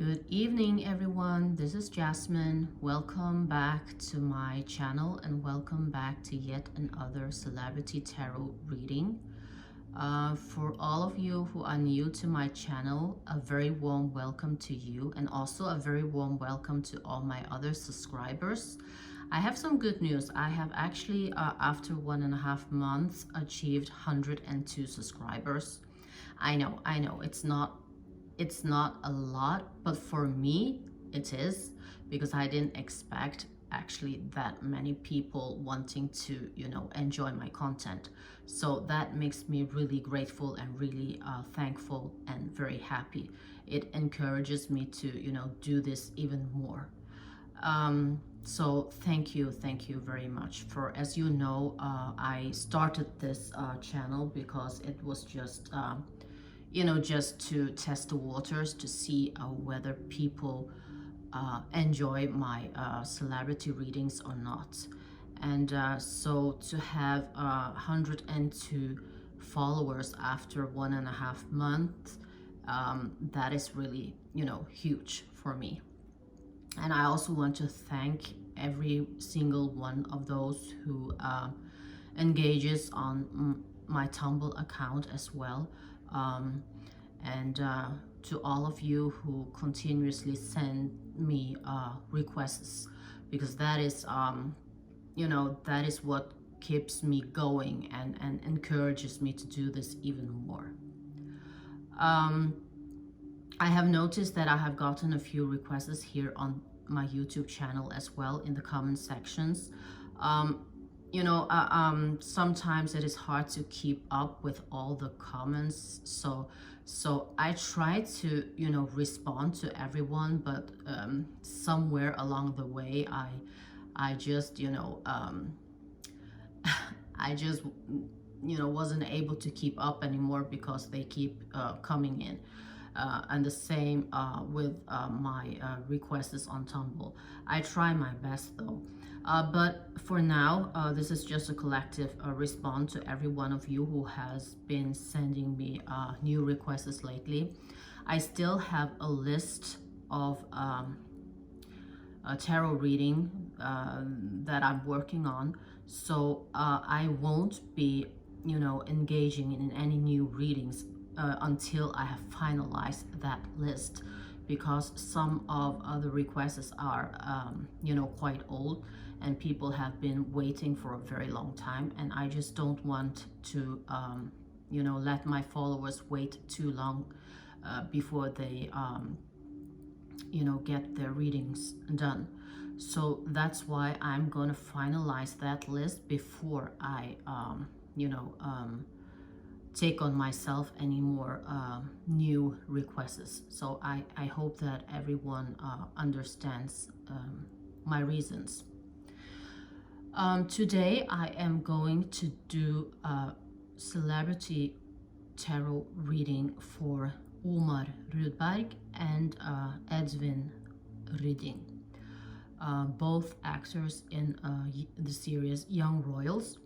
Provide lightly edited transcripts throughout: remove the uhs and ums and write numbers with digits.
Good evening, everyone. This is Jasmine. Welcome back to my channel and welcome back to yet another celebrity tarot reading. For all of you who are new to my channel, a very warm welcome to you, and also a very warm welcome to all my other subscribers. I have some good news. I have actually, after 1.5 months, achieved 102 subscribers. I know, it's not a lot, but for me it is, because I didn't expect actually that many people wanting to enjoy my content. So that makes me really grateful and really thankful and very happy. It encourages me to do this even more. So thank you very much. For, as you know, I started this channel because it was just just to test the waters to see whether people enjoy my celebrity readings or not. And so to have 102 followers after 1.5 months, that is really, huge for me. And I also want to thank every single one of those who engages on my Tumblr account as well. And to all of you who continuously send me requests, because that is that is what keeps me going and encourages me to do this even more. I have noticed that I have gotten a few requests here on my YouTube channel as well in the comment sections. Sometimes it is hard to keep up with all the comments, so I try to respond to everyone, but somewhere along the way I just I just wasn't able to keep up anymore because they keep coming in. And the same with my requests on Tumblr. I try my best though. But for now, this is just a collective response to every one of you who has been sending me new requests lately. I still have a list of a tarot reading that I'm working on, so I won't be engaging in any new readings until I have finalized that list, because some of the requests are quite old and people have been waiting for a very long time, and I just don't want to let my followers wait too long before they get their readings done. So that's why I'm gonna finalize that list before I take on myself any more new requests. So I hope that everyone understands my reasons. Today I am going to do a celebrity tarot reading for Omar Rudberg and Edvin Ryding, both actors in the series Young Royals.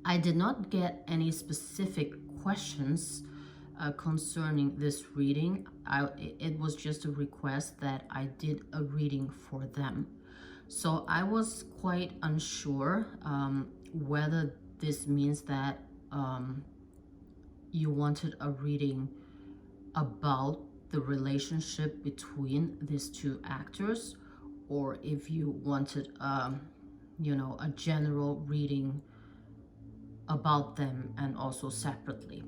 I did not get any specific questions concerning this reading. It was just a request that I did a reading for them. So I was quite unsure whether this means that you wanted a reading about the relationship between these two actors, or if you wanted a general reading about them and also separately.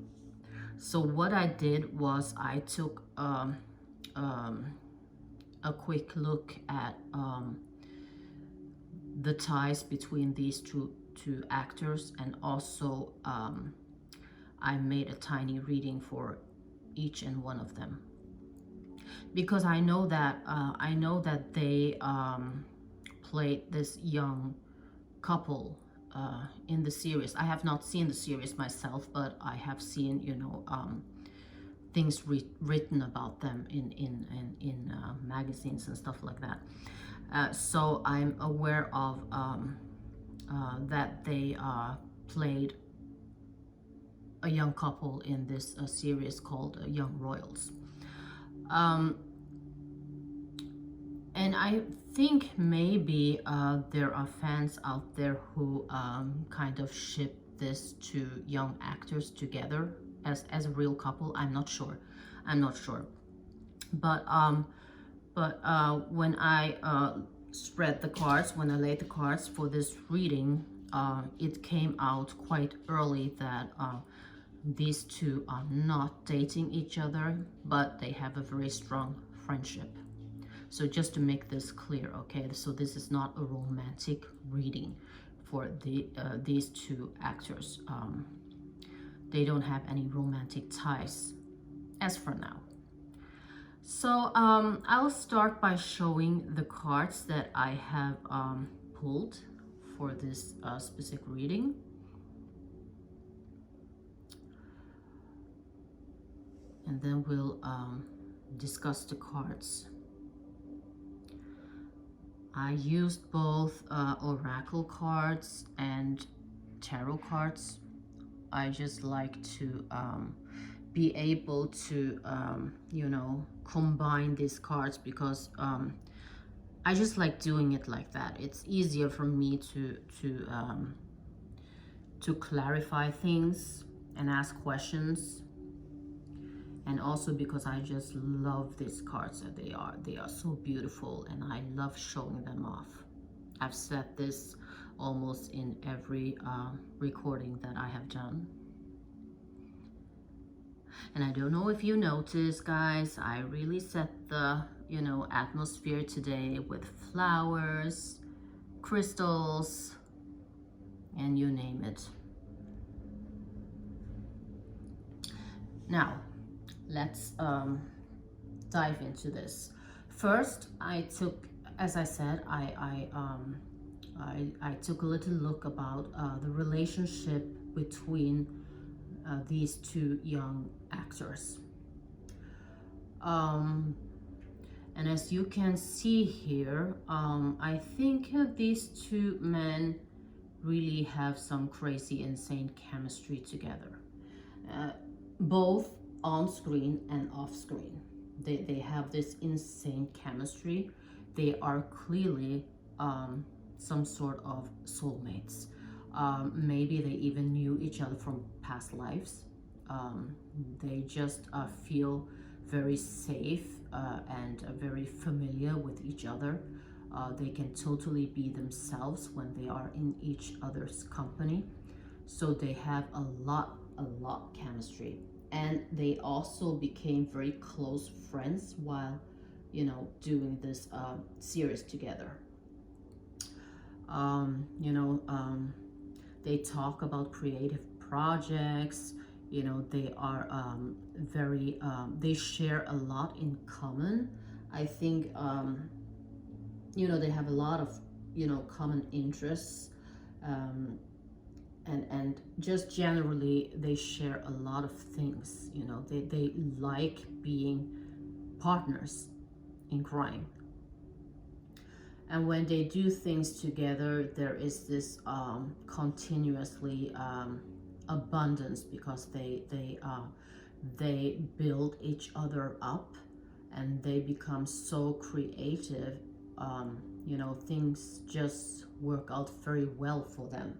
So what I did was I took a quick look at the ties between these two actors, and also I made a tiny reading for each and one of them, because I know that they played this young couple in the series. I have not seen the series myself, but I have seen things written about them in magazines and stuff like that. So I'm aware of that they played a young couple in this series called Young Royals. Um, and I think maybe there are fans out there who kind of ship this two young actors together as a real couple. I'm not sure. I'm not sure. But when I spread the cards, when I laid the cards for this reading, it came out quite early that these two are not dating each other, but they have a very strong friendship. So just to make this clear, okay, so this is not a romantic reading for these two actors. They don't have any romantic ties as for now. So I'll start by showing the cards that I have pulled for this specific reading. And then we'll discuss the cards. I used both oracle cards and tarot cards. I just like to be able to, you know, combine these cards because I just like doing it like that. It's easier for me to clarify things and ask questions. And also because I just love these cards. They are so beautiful and I love showing them off. I've said this almost in every recording that I have done. And I don't know if you noticed, guys, I really set the, you know, atmosphere today with flowers, crystals, and you name it. Now, let's dive into this. First, I took, as I said, I took a little look about the relationship between these two young actors. And as you can see here, I think these two men really have some crazy, insane chemistry together. Both on screen and off screen. They have this insane chemistry. They are clearly some sort of soulmates. Maybe they even knew each other from past lives. They just feel very safe and very familiar with each other. They can totally be themselves when they are in each other's company. So they have a lot chemistry. And they also became very close friends while, you know, doing this series together. You know, they talk about creative projects. You know, they are very, they share a lot in common. I think, you know, they have a lot of, you know, common interests. And just generally they share a lot of things. You know, they like being partners in crime, and when they do things together there is this continuously abundance because they build each other up and they become so creative. You know, things just work out very well for them.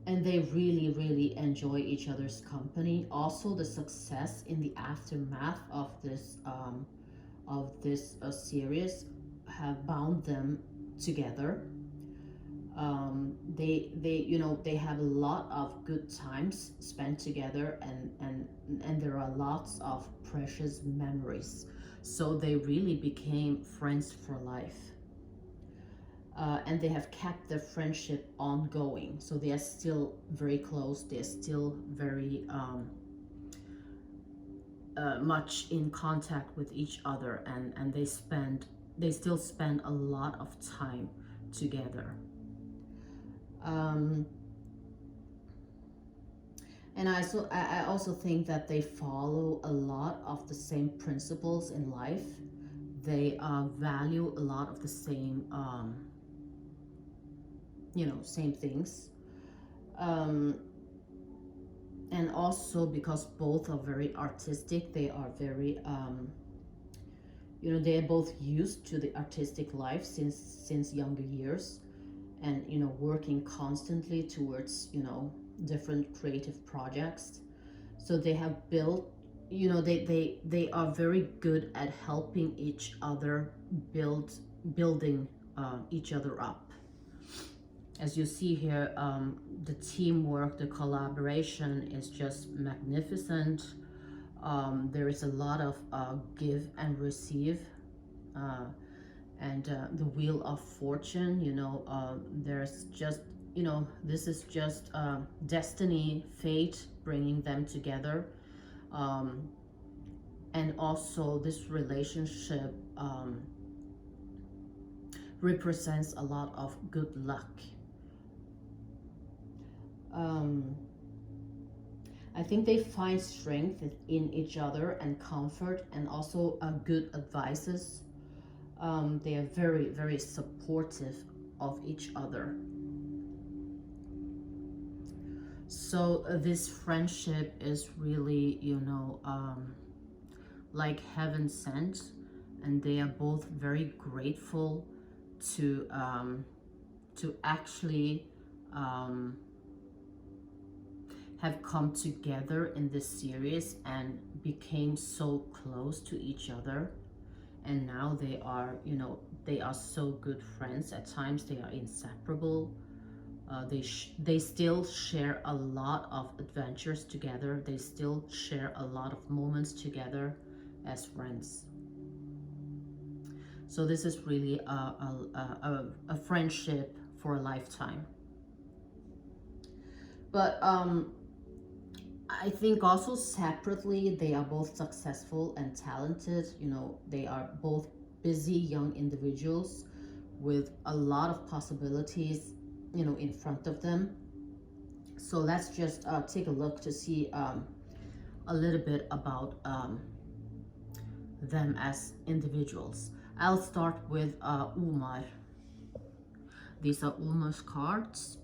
And they really enjoy each other's company. Also, the success in the aftermath of this series have bound them together. They you know, they have a lot of good times spent together, and there are lots of precious memories. So they really became friends for life. And they have kept their friendship ongoing. So they are still very close. They're still very much in contact with each other, and they still spend a lot of time together. And I also think that they follow a lot of the same principles in life. They value a lot of the same you know, same things. And And also because both are very artistic, they are very they are both used to the artistic life since younger years, and working constantly towards different creative projects. So they have built, they are very good at helping each other building each other up. As you see here, the teamwork, the collaboration is just magnificent. There is a lot of give and receive, uh, and the wheel of fortune. There's just this is just destiny, fate bringing them together, um, and also this relationship represents a lot of good luck. um, I think they find strength in each other and comfort, and also good advices. They are very, very supportive of each other. So this friendship is really, like heaven sent, and they are both very grateful to actually um, have come together in this series and became so close to each other. And now they are so good friends. At times they are inseparable. They still share a lot of adventures together. They still share a lot of moments together as friends. So this is really a friendship for a lifetime. But I think also separately, they are both successful and talented. They are both busy young individuals with a lot of possibilities, in front of them. So let's just take a look to see a little bit about them as individuals. I'll start with Omar. These are Omar's cards.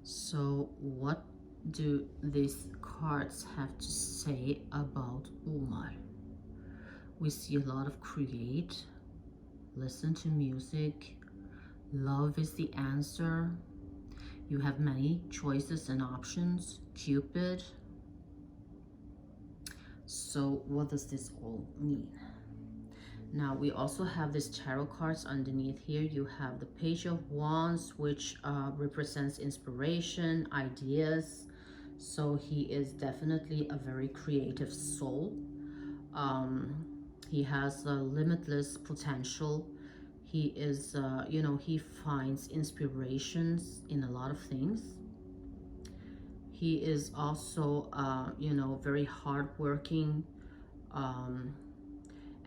So what do these cards have to say about Omar? We see a lot of create, listen to music, love is the answer, you have many choices and options, Cupid. So what does this all mean? Now we also have these tarot cards underneath here. You have the Page of Wands, which represents inspiration, ideas. So he is definitely a very creative soul. He has a limitless potential. He is, he finds inspirations in a lot of things. He is also, very hardworking,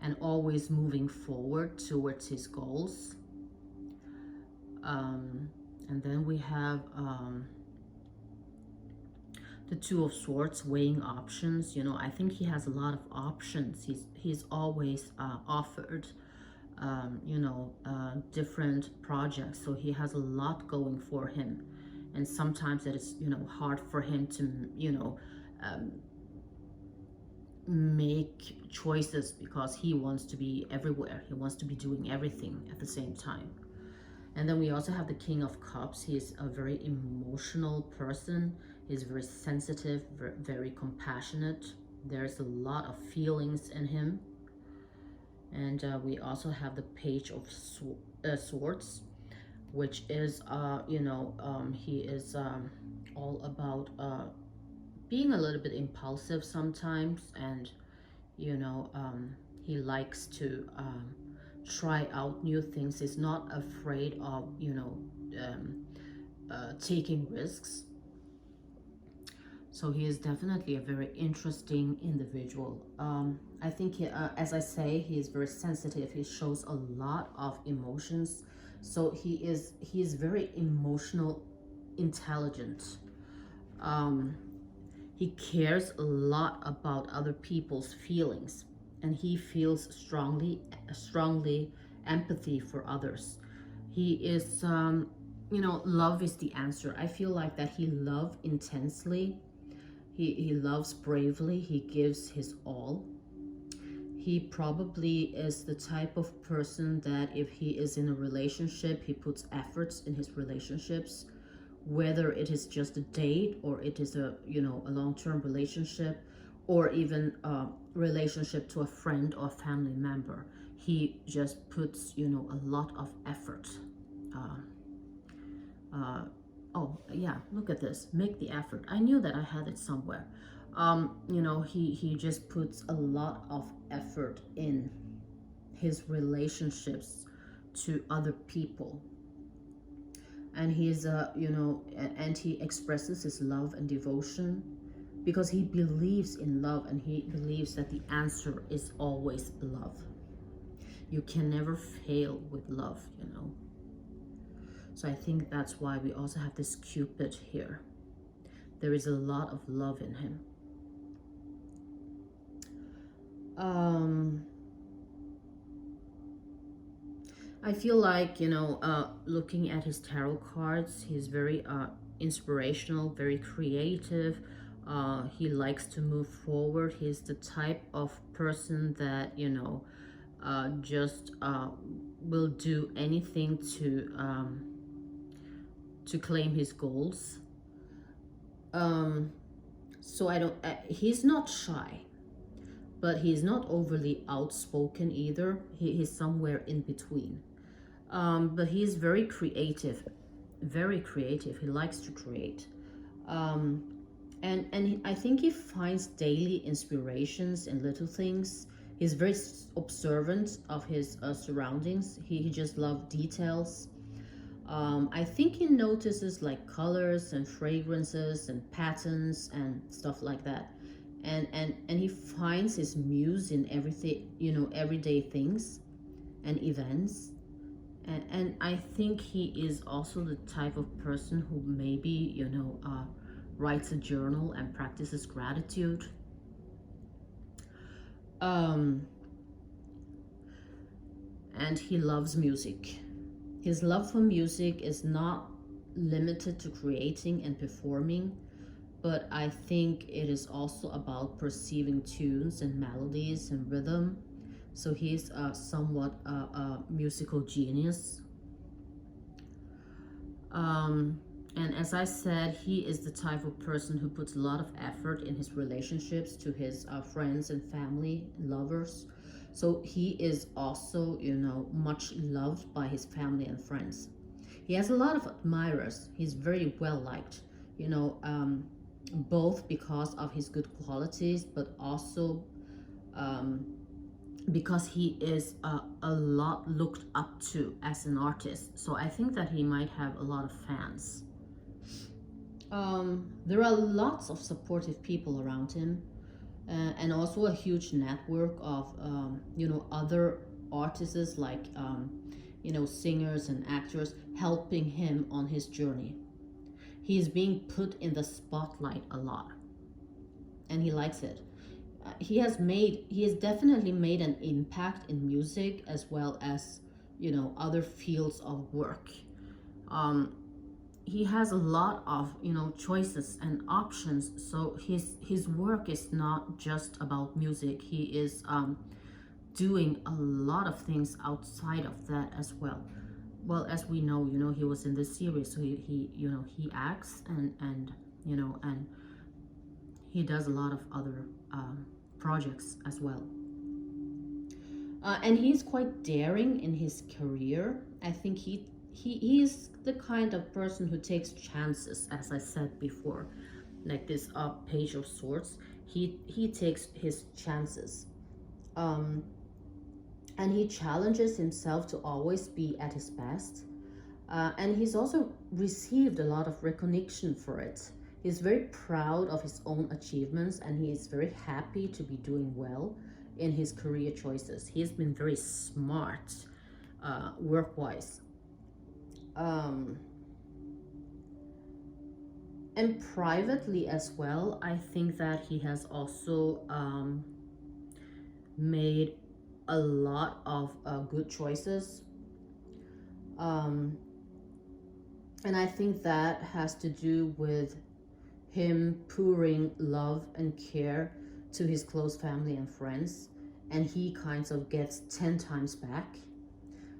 and always moving forward towards his goals. And then we have the Two of Swords, weighing options. I think he has a lot of options. He's always offered different projects, so he has a lot going for him, and sometimes it is hard for him to make choices, because he wants to be everywhere. He wants to be doing everything at the same time. And then we also have the King of Cups. He's a very emotional person. He's very sensitive, very compassionate. There's a lot of feelings in him. And we also have the Page of Swords, which is, he is all about being a little bit impulsive sometimes, and he likes to try out new things. He's not afraid of taking risks. So he is definitely a very interesting individual. I think as I say, he is very sensitive. He shows a lot of emotions. So he is very emotional, intelligent. He cares a lot about other people's feelings, and he feels strongly empathy for others. He is, love is the answer. I feel like that he loves intensely. He loves bravely. He gives his all. He probably is the type of person that if he is in a relationship, he puts efforts in his relationships, whether it is just a date or it is a long-term relationship, or even a relationship to a friend or family member. He just puts a lot of effort. Oh yeah, look at this, make the effort. I knew that I had it somewhere. He just puts a lot of effort in his relationships to other people, and he's and he expresses his love and devotion because he believes in love, and he believes that the answer is always love. You can never fail with love. So I think that's why we also have this Cupid here. There is a lot of love in him. I feel like, looking at his tarot cards, he's very inspirational, very creative. He likes to move forward. He's the type of person that, just will do anything to claim his goals. So he's not shy, but he's not overly outspoken either. He's somewhere in between. But he's very creative, very creative. He likes to create. And I think he finds daily inspirations in little things. He's very observant of his surroundings. He just loves details. I think he notices like colors and fragrances and patterns and stuff like that. And he finds his muse in everything, everyday things and events. And I think he is also the type of person who maybe, writes a journal and practices gratitude. And he loves music. His love for music is not limited to creating and performing, but I think it is also about perceiving tunes and melodies and rhythm. So he's somewhat a musical genius. And as I said, he is the type of person who puts a lot of effort in his relationships to his friends and family and lovers. So he is also, much loved by his family and friends. He has a lot of admirers. He's very well liked, both because of his good qualities, but also because he is a lot looked up to as an artist. So I think that he might have a lot of fans. There are lots of supportive people around him, and also a huge network of other artists like singers and actors helping him on his journey. He is being put in the spotlight a lot, and he likes it. He has definitely made an impact in music as well as other fields of work. He has a lot of choices and options, so his work is not just about music. He is doing a lot of things outside of that as well. Well, as we know, he was in this series, so he acts and he does a lot of other projects as well. And he's quite daring in his career. I think he is the kind of person who takes chances, as I said before, like this Page of Swords. He takes his chances, and he challenges himself to always be at his best. And he's also received a lot of recognition for it. He's very proud of his own achievements, and he is very happy to be doing well in his career choices. He has been very smart work-wise. And privately as well, I think that he has also made a lot of good choices. Um, and I think that has to do with him pouring love and care to his close family and friends, and he kind of gets 10 times back.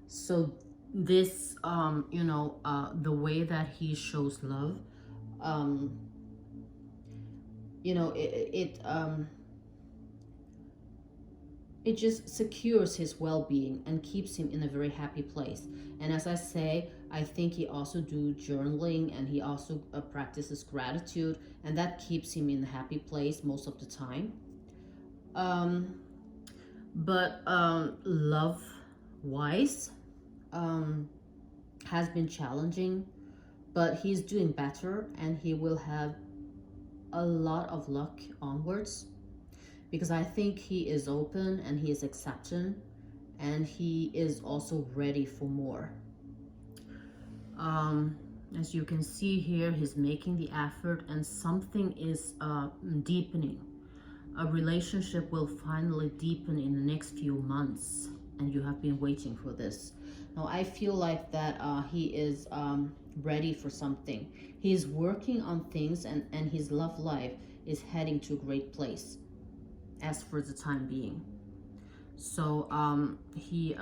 So this, the way that he shows love, um, it just secures his well-being and keeps him in a very happy place. And as I say, I think he also do journaling, and he also practices gratitude, and that keeps him in a happy place most of the time. um, but love wise, um, has been challenging, but he's doing better, and he will have a lot of luck onwards, because I think he is open and he is accepting, and he is also ready for more. Um, as you can see here, he's making the effort, and something is deepening. A relationship will finally deepen in the next few months, and you have been waiting for this. Now, I feel like that he is ready for something. He's working on things, and his love life is heading to a great place as for the time being. So he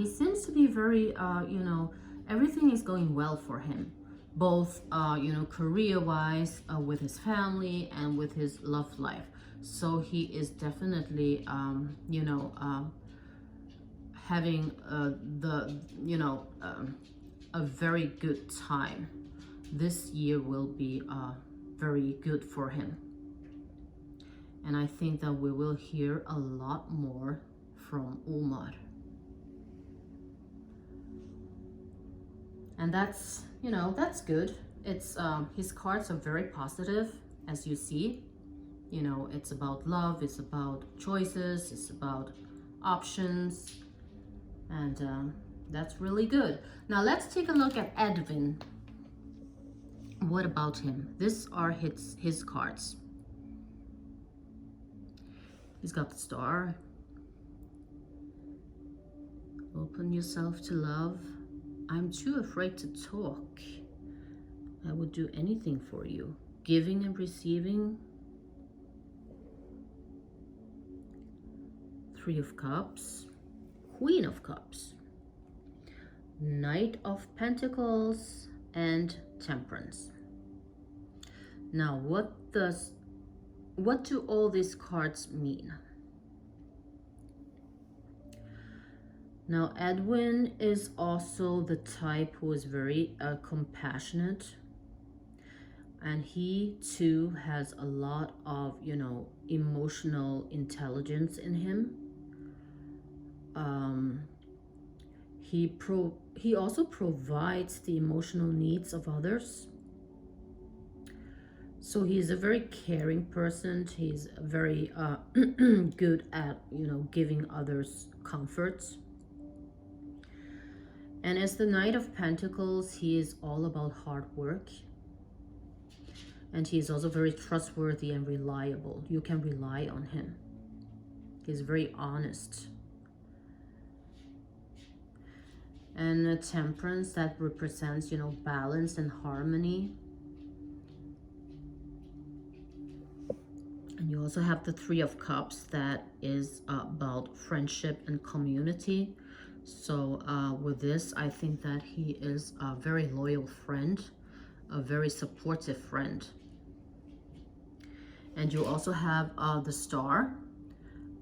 seems to be very, everything is going well for him, both, career wise, with his family and with his love life. So he is definitely, having a very good time. This year will be very good for him. And I think that we will hear a lot more from Omar. And that's good. It's his cards are very positive, as you see. It's about love, it's about choices, it's about options, and that's really good. Now let's take a look at Edvin. What about him? These are his cards. He's got the star. Open yourself to love. I'm too afraid to talk. I would do anything for you. Giving and receiving. Three of Cups. Queen of Cups. Knight of Pentacles and Temperance. Now, what do all these cards mean? Now, Edwin is also the type who is very compassionate, and he too has a lot of, emotional intelligence in him. He also provides the emotional needs of others. So he's a very caring person. He's very good at, giving others comforts. And as the Knight of Pentacles, he is all about hard work. And he's also very trustworthy and reliable. You can rely on him. He's very honest. And the Temperance, that represents, balance and harmony. And you also have the Three of Cups, that is about friendship and community. So with this, I think that he is a very loyal friend, a very supportive friend. And you also have the Star,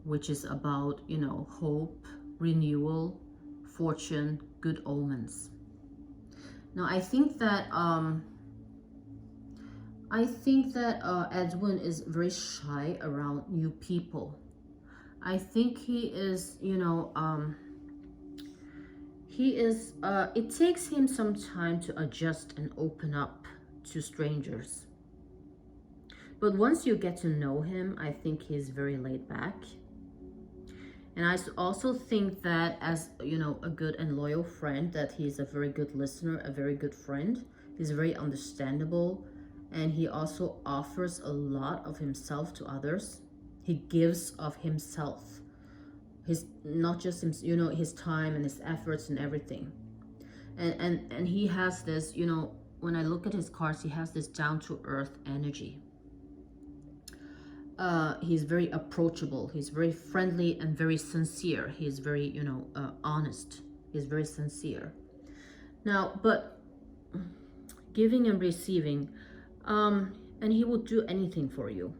which is about, hope, renewal, fortune, good omens. Now, I think that Edwin is very shy around new people. I think he is, it takes him some time to adjust and open up to strangers. But once you get to know him, I think he's very laid back. And I also think that as, a good and loyal friend, that he's a very good listener, a very good friend. He's very understandable. And he also offers a lot of himself to others. He gives of himself his, not just his, his time and his efforts and everything. And he has this, when I look at his cards, he has this down to earth energy. He's very approachable, he's very friendly and very sincere. He's very, honest. He's very sincere. Now, but giving and receiving, and he will do anything for you.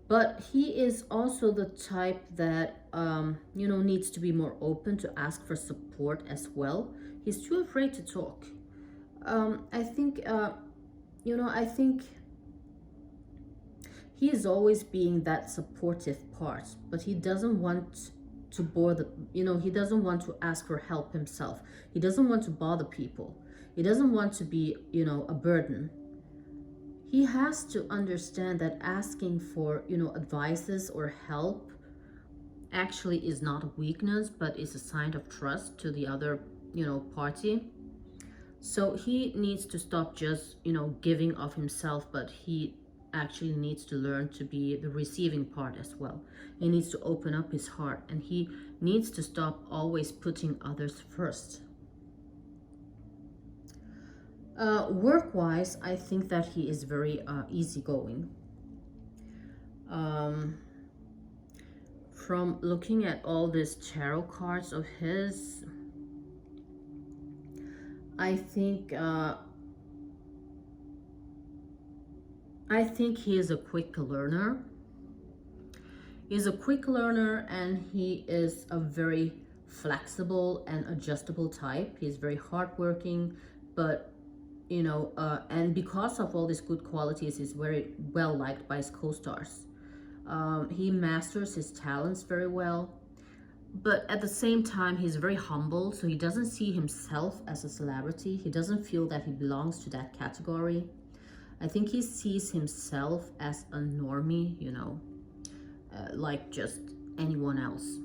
But he is also the type that, needs to be more open to ask for support as well. He's too afraid to talk. I think, I think he is always being that supportive part, but he doesn't want to bore the, he doesn't want to ask for help himself. He doesn't want to bother people. He doesn't want to be, a burden. He has to understand that asking for, advices or help actually is not a weakness, but is a sign of trust to the other, party. So he needs to stop just, giving of himself, but he actually needs to learn to be the receiving part as well. He needs to open up his heart, and he needs to stop always putting others first. Work-wise, I think that he is very easygoing. From looking at all these tarot cards of his, I think he is a quick learner. He's a quick learner, and he is a very flexible and adjustable type. He's very hardworking, but and because of all these good qualities, he's very well liked by his co-stars. He masters his talents very well, but at the same time, he's very humble, so he doesn't see himself as a celebrity. He doesn't feel that he belongs to that category. I think he sees himself as a normie, like just anyone else.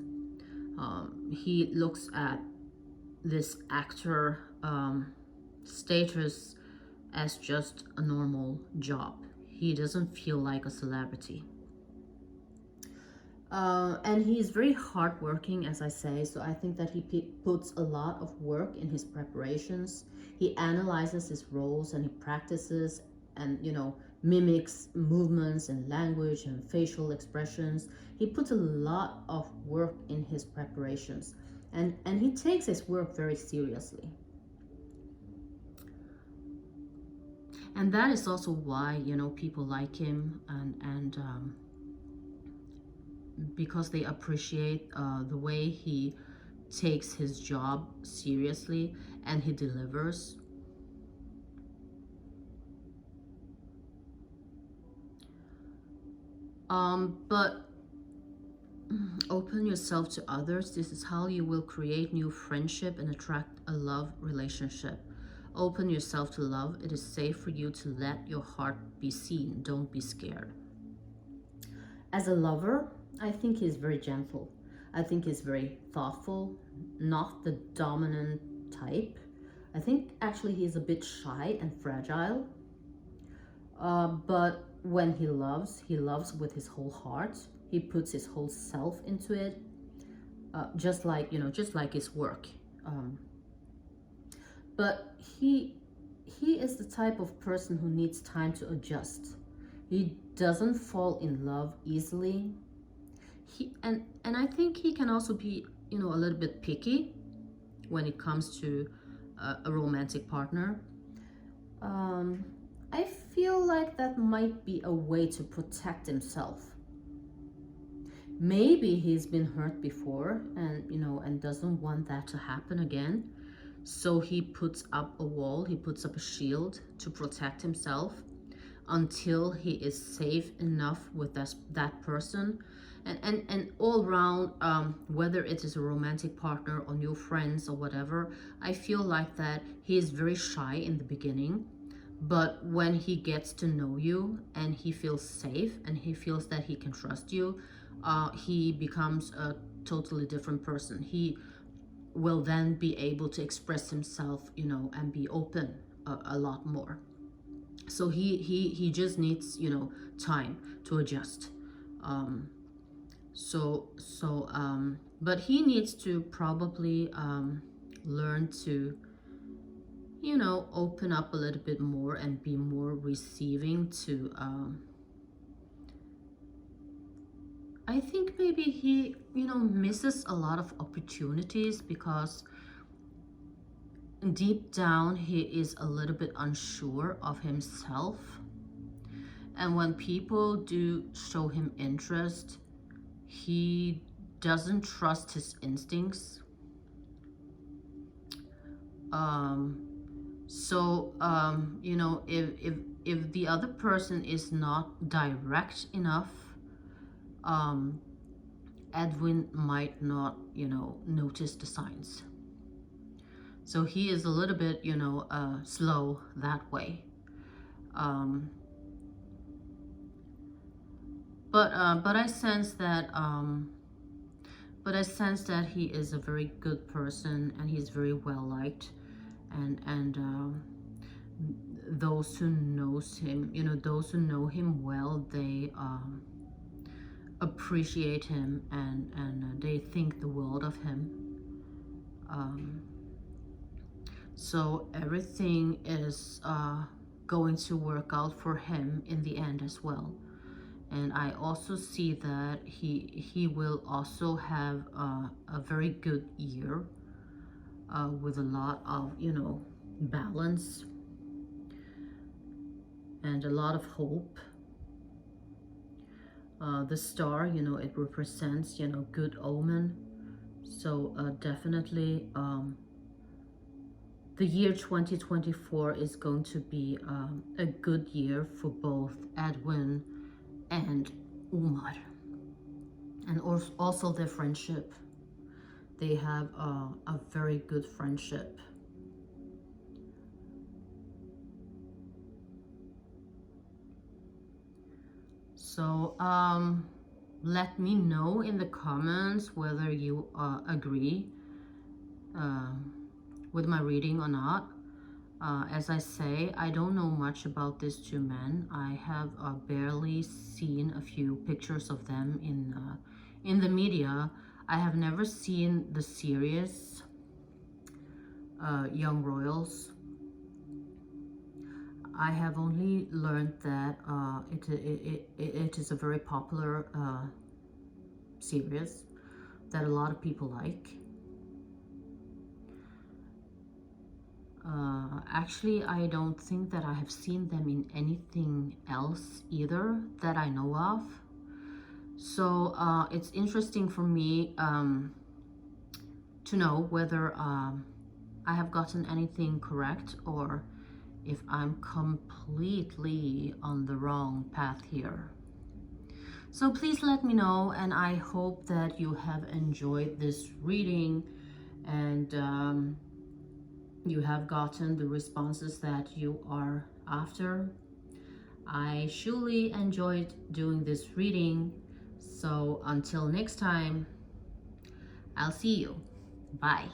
He looks at this actor status as just a normal job. He doesn't feel like a celebrity. And he's very hardworking, as I say, so I think that he puts a lot of work in his preparations. He analyzes his roles, and he practices and, mimics movements and language and facial expressions. He puts a lot of work in his preparations, and he takes his work very seriously. And that is also why, people like him, and because they appreciate the way he takes his job seriously and he delivers. But open yourself to others. This is how you will create new friendship and attract a love relationship. Open yourself to love. It is safe for you to let your heart be seen. Don't be scared. As a lover, I think he's very gentle. I think he's very thoughtful, not the dominant type. I think actually he's a bit shy and fragile. But when he loves with his whole heart. He puts his whole self into it, just like his work. But he is the type of person who needs time to adjust. He doesn't fall in love easily. And I think he can also be, a little bit picky when it comes to a romantic partner. I feel like that might be a way to protect himself. Maybe he's been hurt before, and doesn't want that to happen again. So he puts up a wall, he puts up a shield to protect himself until he is safe enough with that person. And all around, whether it is a romantic partner or new friends or whatever, I feel like that he is very shy in the beginning. But when he gets to know you and he feels safe and he feels that he can trust you, he becomes a totally different person. He will then be able to express himself, and be open a lot more. So he just needs, time to adjust. But he needs to probably learn to, you know, open up a little bit more and be more receiving to, I think maybe he, you know, misses a lot of opportunities because deep down he is a little bit unsure of himself. And when people do show him interest, he doesn't trust his instincts. You know, if the other person is not direct enough, Edwin might not, you know, notice the signs. So he is a little bit, you know, slow that way. But I sense that he is a very good person, and he's very well liked, and those who knows him, you know, those who know him well, they appreciate him, and they think the world of him. So everything is going to work out for him in the end as well. And I also see that he will also have a very good year with a lot of, you know, balance and a lot of hope. The star, you know, it represents, you know, good omen. So definitely the year 2024 is going to be a good year for both Edwin and Omar, and also their friendship. They have a very good friendship. So let me know in the comments whether you agree with my reading or not. As I say, I don't know much about these two men. I have barely seen a few pictures of them in the media. I have never seen the series Young Royals. I have only learned that it is a very popular series that a lot of people like. Actually, I don't think that I have seen them in anything else either that I know of. So it's interesting for me to know whether I have gotten anything correct, or if I'm completely on the wrong path here. So please let me know, and I hope that you have enjoyed this reading, and you have gotten the responses that you are after. I surely enjoyed doing this reading. So until next time, I'll see you. Bye.